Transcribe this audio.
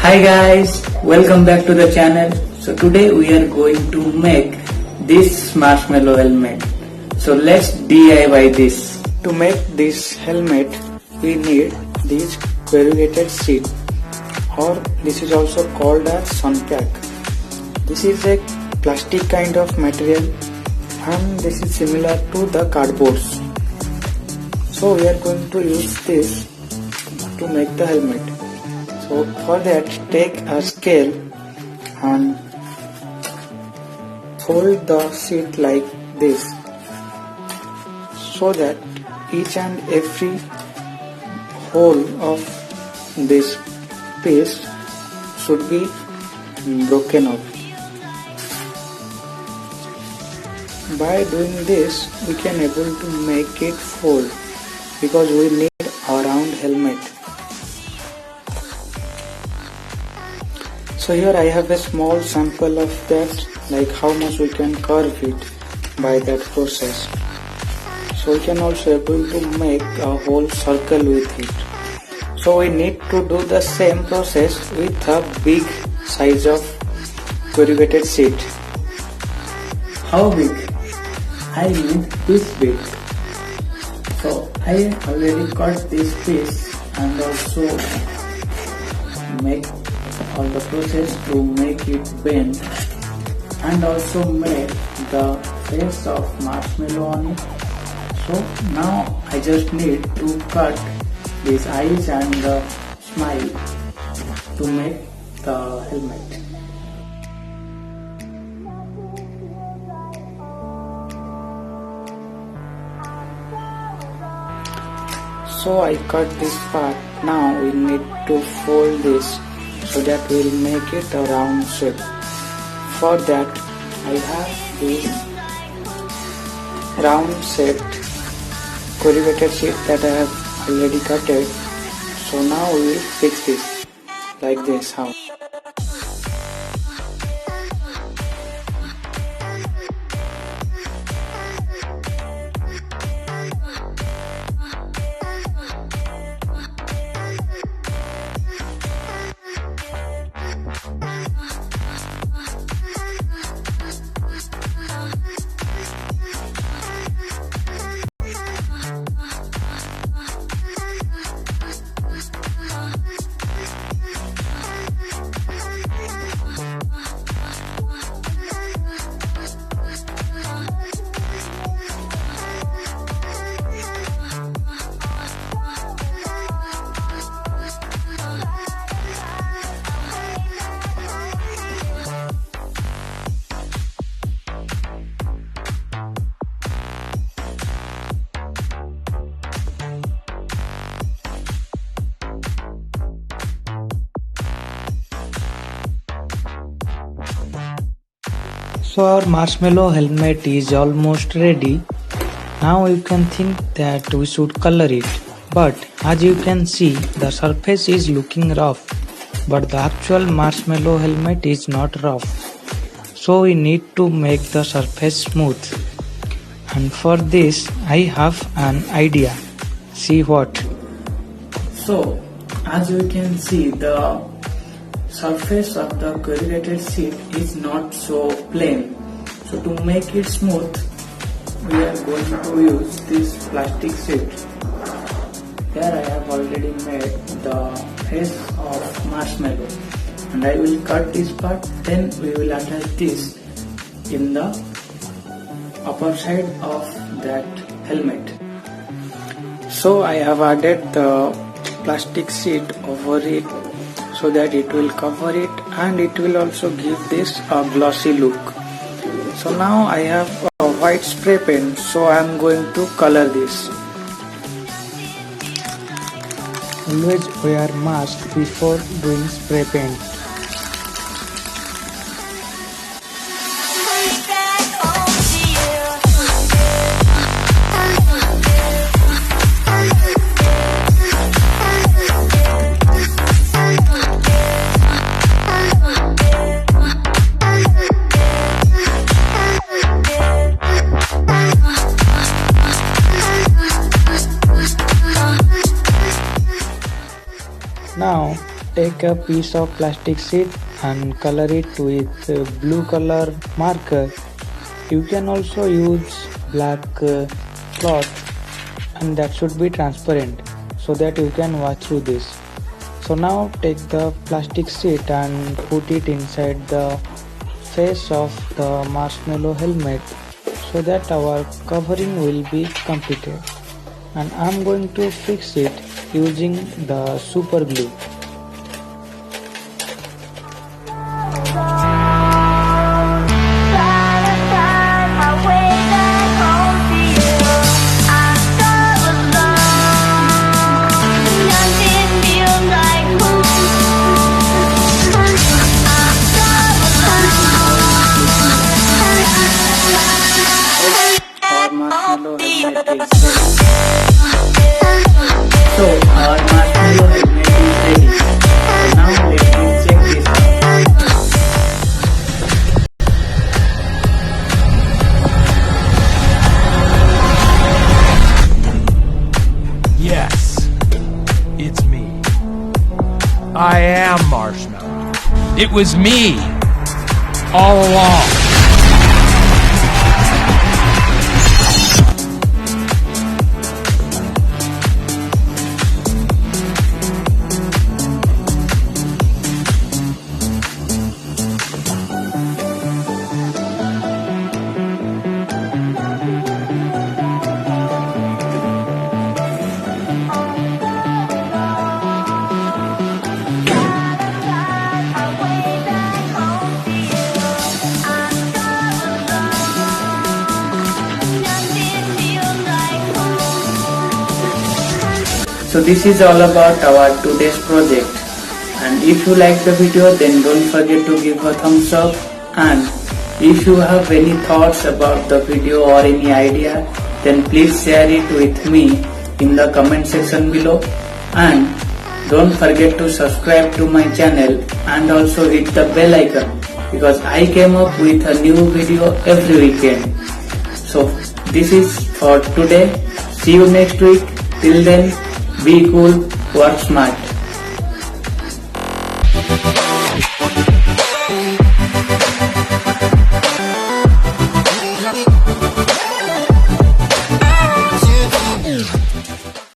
Hi guys, welcome back to the channel. So today we are going to make this marshmallow helmet. So let's DIY this. To make this helmet we need this corrugated sheet, or this is also called as sunpack. This is a plastic kind of material and this is similar to the cardboards. So we are going to use this to make the helmet. So for that, take a scale and fold the sheet like this, so that each and every hole of this piece should be broken up. By doing this, we can able to make it fold, because we need a round helmet. So here I have a small sample of that, like how much we can curve it by that process. So we can also able to make a whole circle with it. So we need to do the same process with a big size of corrugated sheet. How big? I need this big. So I already cut this piece and also make all the process to make it bend, and also make the face of marshmallow on it. So now I just need to cut these eyes and the smile to make the helmet. So I cut this part. Now we need to fold this so that we will make it a round shape. For that I have this round shaped corrugated sheet that I have already cut it. So now we will fix this like this. How? So our marshmallow helmet is almost ready. Now you can think that we should color it, but as you can see, the surface is looking rough, but the actual marshmallow helmet is not rough. So we need to make the surface smooth, and for this I have an idea. See what? So as you can see, the surface of the corrugated sheet is not so plain. So to make it smooth, we are going to use this plastic sheet. Here I have already made the face of marshmallow, and I will cut this part, then we will attach this in the upper side of that helmet. So I have added the plastic sheet over it, so that it will cover it and it will also give this a glossy look. So now I have a white spray pen, so I am going to color this. Always wear mask before doing spray paint. Now take a piece of plastic sheet and color it with blue color marker. You can also use black cloth, and that should be transparent so that you can watch through this. So now take the plastic sheet and put it inside the face of the marshmallow helmet so that our covering will be completed. And I'm going to fix it using the super glue. So our marshmallow helmet is ready. So now let me check this out. Yes, it's me. I am Marshmello. It was me all along. So this is all about our today's project, and if you like the video then don't forget to give a thumbs up, and if you have any thoughts about the video or any idea then please share it with me in the comment section below, and don't forget to subscribe to my channel and also hit the bell icon because I came up with a new video every weekend. So this is for today. See you next week. Till then, be cool, work smart.